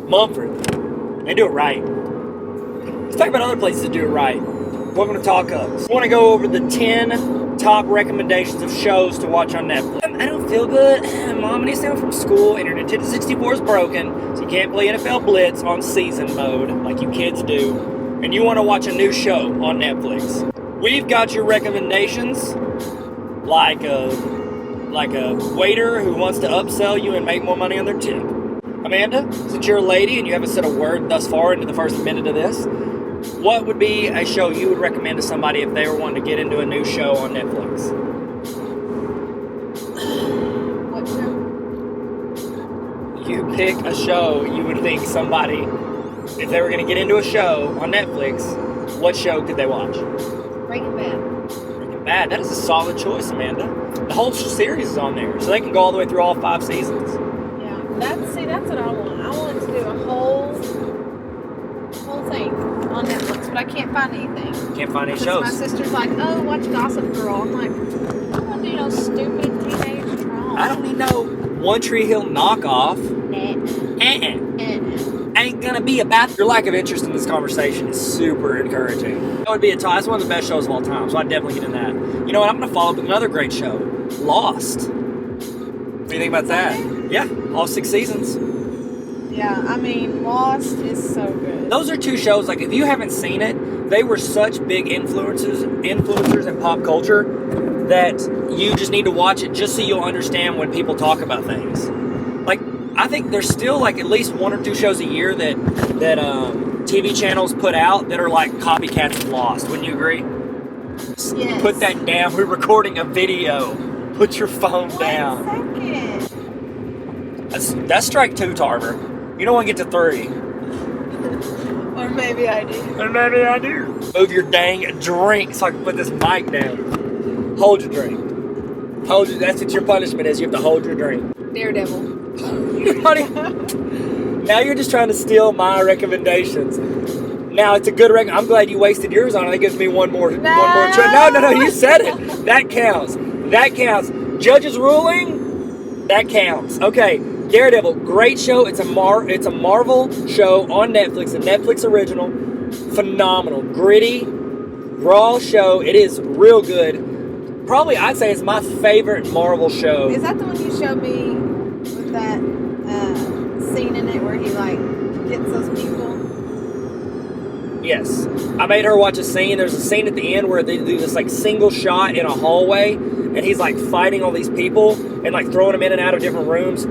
Mumford. They do it right. Let's talk about other places that do it right. We're going to talk I want to go over the 10 top recommendations of shows to watch on Netflix. I don't feel good. Mom needs to come from school and your Nintendo 64 is broken, so you can't play NFL Blitz on season mode like you kids do. And you want to watch a new show on Netflix. We've got your recommendations, like a waiter who wants to upsell you and make more money on their tip. Amanda, since you're a lady and you haven't said a word thus far into the first minute of this, what would be a show you would recommend to somebody if they were wanting to get into a new show on Netflix? What show? You pick a show you would think somebody, if they were going to get into a show on Netflix, what show could they watch? Breaking Bad. Breaking Bad. That is a solid choice, Amanda. The whole series is on there, so they can go all the way through all 5 seasons. Yeah, that's what I want. I want to do a whole thing on Netflix, but I can't find anything. Can't find any shows. My sister's like, oh, watch Gossip Girl. I'm like, I don't do no stupid teenage drama. I don't need no One Tree Hill knockoff. Ain't gonna be about. Your lack of interest in this conversation is super encouraging. That would be a tie. It's one of the best shows of all time, so I'd definitely get in that. You know what? I'm gonna follow up with another great show, Lost. What do you think about that? Yeah, all 6 seasons. Yeah, I mean, Lost is so good. Those are 2 shows, like, if you haven't seen it, they were such big influencers in pop culture that you just need to watch it just so you'll understand when people talk about things. Like, I think there's still, like, at least 1 or 2 shows a year that TV channels put out that are, like, copycats of Lost. Wouldn't you agree? Yes. Put that down. We're recording a video. Put your phone down. 1 second. That's strike 2, Tarver. You don't want to get to 3. Or maybe I do. And maybe I do. Move your dang drink so I can put this mic down. Hold your drink. That's what your punishment is. You have to hold your drink. Daredevil. Now you're just trying to steal my recommendations. Now it's a good I'm glad you wasted yours on it. That gives me one more choice. No, you said it. That counts. Judge's ruling, that counts. Okay, Daredevil, great show. It's a Marvel show on Netflix, a Netflix original. Phenomenal, gritty, raw show. It is real good. Probably, I'd say it's my favorite Marvel show. Is that the one you showed me with that scene in it where he, like, gets those people? Yes. I made her watch a scene. There's a scene at the end where they do this, like, single shot in a hallway, and he's, like, fighting all these people and, like, throwing them in and out of different rooms.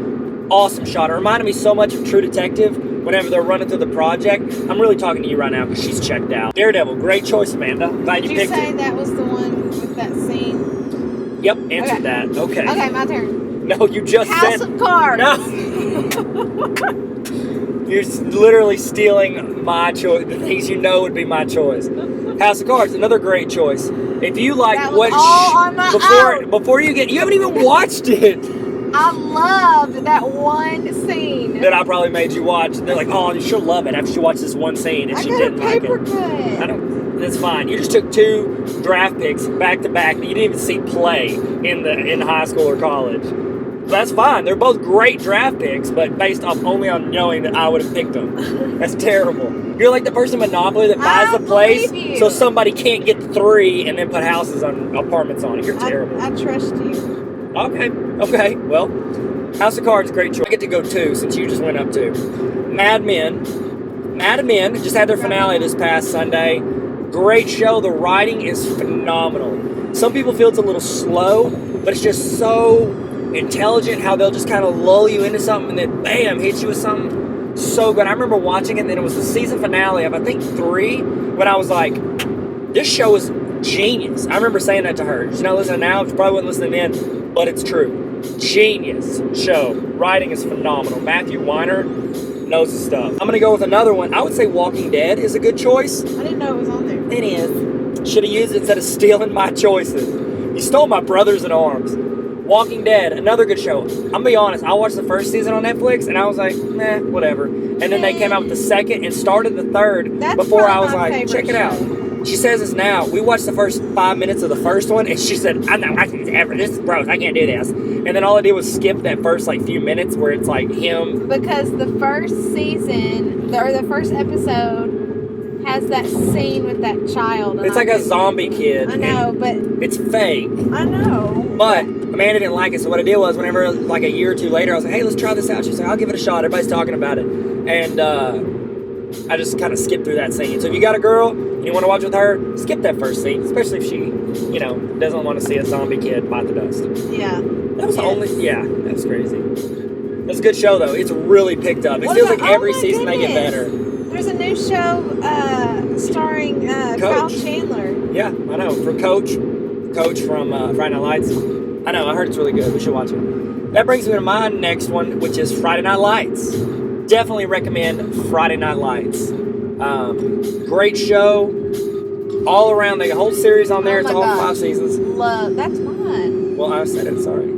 Awesome shot. It reminded me so much of True Detective whenever they're running through the project. I'm really talking to you right now because she's checked out. Daredevil, great choice, Amanda. Glad you picked it. Did you say that was the one with that scene? Yep, answered that. Okay. Okay, my turn. No, you just said... House of Cards. No. You're literally stealing my choice. The things you know would be my choice. House of Cards, another great choice. If you like that was all on my own. Before you haven't even watched it. I loved that one scene. That I probably made you watch. They're like, oh, she'll love it after she watched this one scene and she didn't like it. That's fine. You just took 2 draft picks back to back that you didn't even see play in high school or college. That's fine. They're both great draft picks, but based off only on knowing that I would have picked them. That's terrible. You're like the person in Monopoly that buys the place so somebody can't get the 3 and then put apartments on it. You're terrible. I trust you. Okay. Well, House of Cards, great choice. I get to go 2 since you just went up 2. Mad Men just had their finale this past Sunday. Great show. The writing is phenomenal. Some people feel it's a little slow, but it's just so intelligent how they'll just kind of lull you into something and then bam, hit you with something so good. I remember watching it, and then it was the season finale of I think 3 when I was like, this show is genius. I remember saying that to her. She's not listening now. She probably wasn't listening then, but it's true. Genius show. Writing is phenomenal. Matthew Weiner knows his stuff. I'm going to go with another one. I would say Walking Dead is a good choice. I didn't know it was on there. It is. Should have used it instead of stealing my choices. You stole my brothers in arms. Walking Dead, another good show. I'm going to be honest. I watched the first season on Netflix, and I was like, whatever. And then they came out with the second and started the third before I was like, check it out. She says this now. We watched the first 5 minutes of the first one, and she said, "I'm not watching this ever. This is gross. I can't do this." And then all I did was skip that first like few minutes where it's like him. Because the first season or the first episode has that scene with that child. It's like a zombie kid. I know, but it's fake. I know. But Amanda didn't like it, so what I did was, whenever like a year or two later, I was like, "Hey, let's try this out." She's like, "I'll give it a shot. Everybody's talking about it," and I just kind of skipped through that scene. So if you got a girl and you want to watch with her, skip that first scene, especially if she, doesn't want to see a zombie kid bite the dust. Yeah. That was the only. Yeah, that was crazy. It's a good show though. It's really picked up. It feels like every season they get better. There's a new show starring Kyle Chandler. Yeah, I know. For Coach from Friday Night Lights. I know. I heard it's really good. We should watch it. That brings me to my next one, which is Friday Night Lights. Definitely recommend Friday Night Lights. Great show. All around. The whole series on there. It's all 5 seasons. That's mine. Well, I said it. Sorry.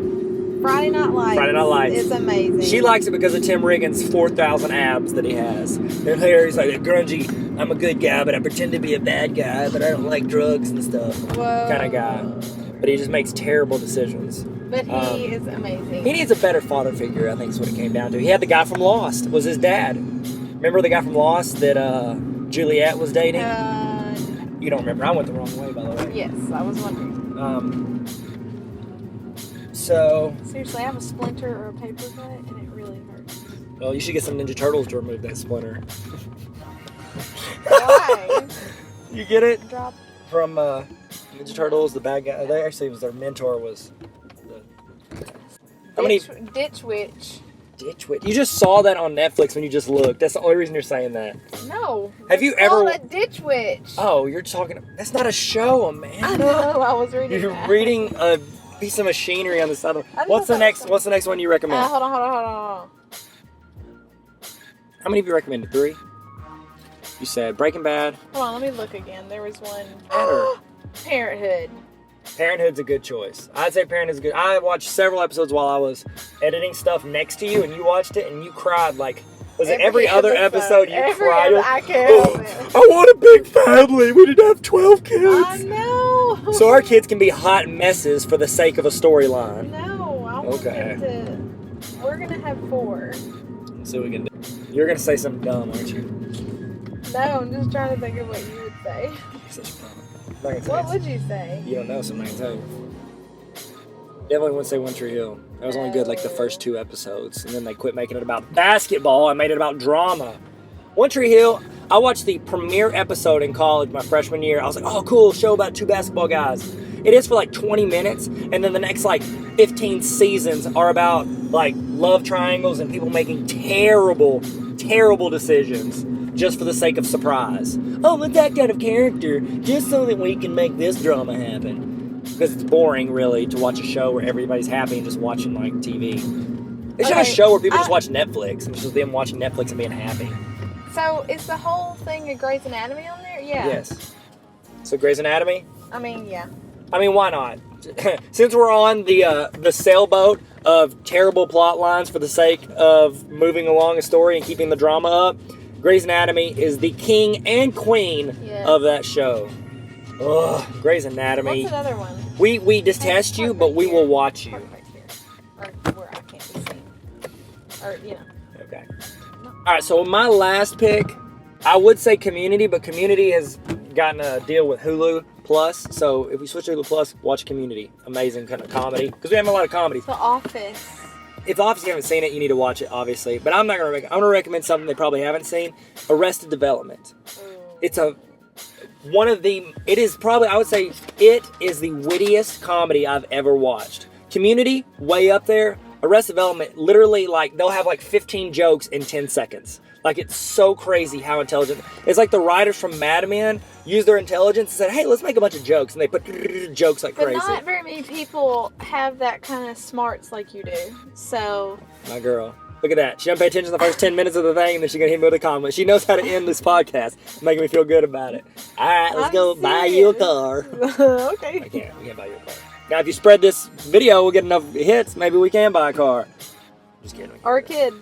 Friday Night Lights. Friday Night Lights. It's amazing. She likes it because of Tim Riggins' 4,000 abs that he has. They're hilarious, like a grungy, I'm a good guy, but I pretend to be a bad guy, but I don't like drugs and stuff kind of guy. But he just makes terrible decisions. But he is amazing. He needs a better father figure, I think is what it came down to. He had the guy from Lost, was his dad. Remember the guy from Lost that Juliet was dating? You don't remember. I went the wrong way, by the way. Yes, I was wondering. So seriously, I have a splinter or a paper cut, and it really hurts. Well, you should get some Ninja Turtles to remove that splinter. Why? You get it? Drop. From Ninja Turtles, the bad guy. They actually was their mentor was Ditch Witch. Ditch Witch. You just saw that on Netflix when you just looked. That's the only reason you're saying that. No. Have you ever? A Ditch Witch. Oh, you're talking. That's not a show, Amanda. I know. I was reading. You're reading a piece of machinery on the side of. What's the next one you recommend? Hold on. How many have you recommended? 3? You said Breaking Bad. Hold on, let me look again. There was one. Parenthood. Parenthood's a good choice. I'd say Parenthood's good. I watched several episodes while I was editing stuff next to you, and you watched it, and you cried like. Was it every other episode you cried? I can't help it. I want a big family. We did have 12 kids. I know. So our kids can be hot messes for the sake of a storyline. No, I want them to. We're gonna have 4. So we can do. You're gonna say something dumb, aren't you? No, I'm just trying to think of what you would say. Such a problem. What would you say? You don't know, so I'm not gonna tell you. Definitely wouldn't say One Tree Hill. That was only good like the first 2 episodes, and then they quit making it about basketball and made it about drama. One Tree Hill, I watched the premiere episode in college my freshman year. I was like, oh, cool, show about 2 basketball guys. It is for like 20 minutes, and then the next like 15 seasons are about like love triangles and people making terrible, terrible decisions just for the sake of surprise. Oh, with that kind of character, just so that we can make this drama happen. Because it's boring, really, to watch a show where everybody's happy and just watching like TV. They should have a show where people just watch Netflix and it's just them watching Netflix and being happy. So is the whole thing of Grey's Anatomy on there? Yeah. Yes. So Grey's Anatomy? I mean, yeah. I mean, why not? Since we're on the sailboat of terrible plot lines for the sake of moving along a story and keeping the drama up, Grey's Anatomy is the king and queen of that show. Ugh, Grey's Anatomy. What's another one? We detest you, but we will watch you. Or where I can't be seen. Or, Okay. Alright, so my last pick, I would say Community, but Community has gotten a deal with Hulu Plus. So if we switch to Hulu Plus, watch Community. Amazing kind of comedy. Because we have a lot of comedies. The Office. If The Office you haven't seen it, you need to watch it, obviously. But I'm going to recommend something they probably haven't seen. Arrested Development. It's it is probably, I would say, it is the wittiest comedy I've ever watched. Community, way up there. Arrested Development, literally, like, they'll have like 15 jokes in 10 seconds. Like, it's so crazy how intelligent. It's like the writers from Mad Men used their intelligence and said, hey, let's make a bunch of jokes. And they put jokes like crazy. But not very many people have that kind of smarts like you do. So. My girl. Look at that. She doesn't pay attention to the first 10 minutes of the thing, and then she's going to hit me with a comment. She knows how to end this podcast, making me feel good about it. All right, let's go buy you a car. Okay. We can't buy you a car. Now, if you spread this video, we'll get enough hits. Maybe we can buy a car. Just kidding. Or a kid.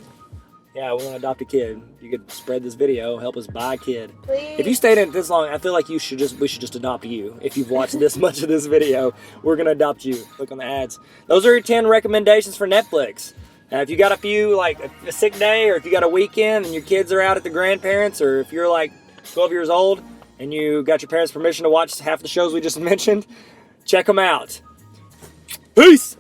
Yeah, we want to adopt a kid. You could spread this video, help us buy a kid. Please. If you stayed in it this long, I feel like we should just adopt you. If you've watched this much of this video, we're gonna adopt you. Click on the ads. Those are your 10 recommendations for Netflix. If you got a few, like a sick day, or if you got a weekend and your kids are out at the grandparents', or if you're like 12 years old and you got your parents' permission to watch half the shows we just mentioned, check them out. Peace!